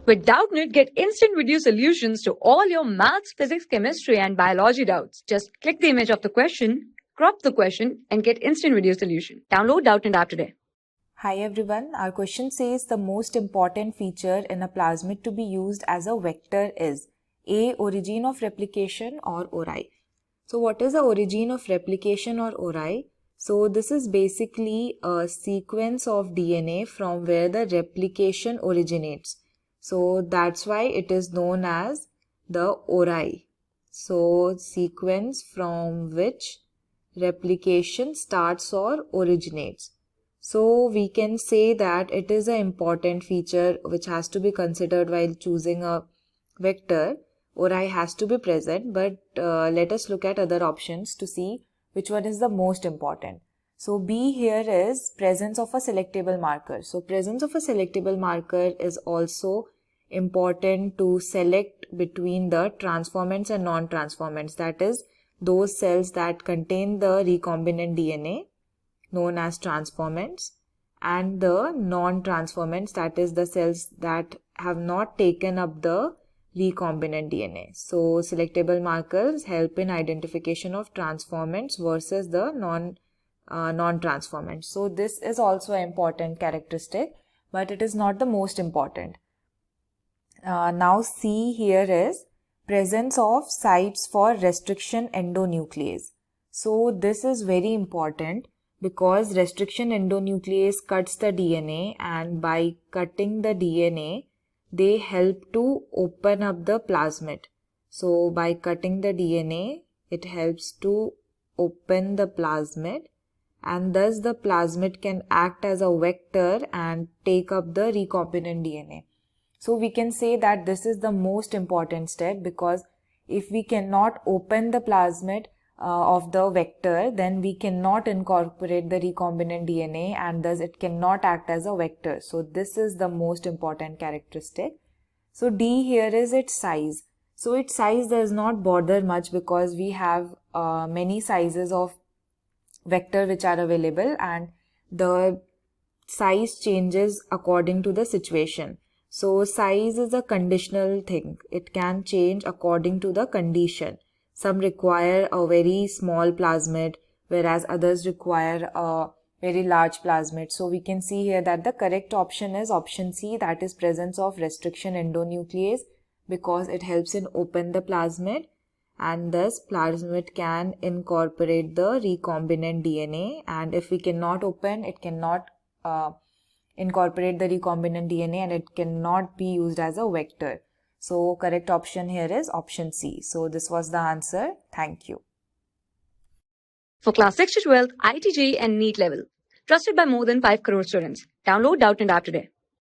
With Doubtnut, get instant video solutions to all your maths, physics, chemistry, and biology doubts. Just click the image of the question, crop the question, and get instant video solution. Download Doubtnut app today. Hi everyone, our question says the most important feature in a plasmid to be used as a vector is A. Origin of replication or ORI. So what is the origin of replication or ORI? So this is basically a sequence of DNA from where the replication originates. So that's why it is known as the ORI. So sequence from which replication starts or originates. So we can say that it is an important feature which has to be considered while choosing a vector. ORI has to be present, but let us look at other options to see which one is the most important. So B here is presence of a selectable marker. So presence of a selectable marker is also important to select between the transformants and non-transformants. That is, those cells that contain the recombinant DNA known as transformants and the non-transformants, that is the cells that have not taken up the recombinant DNA. So selectable markers help in identification of transformants versus the non-transformants. So this is also an important characteristic, but it is not the most important. Now C here is presence of sites for restriction endonuclease. So this is very important because restriction endonuclease cuts the DNA, and by cutting the DNA, they help to open up the plasmid. So by cutting the DNA, it helps to open the plasmid, and thus the plasmid can act as a vector and take up the recombinant DNA. So we can say that this is the most important step, because if we cannot open the plasmid of the vector, then we cannot incorporate the recombinant DNA, and thus it cannot act as a vector. So this is the most important characteristic. So D here is its size. So its size does not bother much because we have many sizes of vector which are available, and the size changes according to the situation. So size is a conditional thing. It can change according to the condition. Some require a very small plasmid, whereas others require a very large plasmid. So we can see here that the correct option is option C, that is presence of restriction endonuclease, because it helps in open the plasmid, and thus plasmid can incorporate the recombinant DNA, and if we cannot open, it cannot incorporate the recombinant DNA, and it cannot be used as a vector. So correct option here is option C. So this was the answer. Thank you. For class 6 to 12, IIT JEE and NEET level. Trusted by more than 5 crore students. Download Doubtnut app today.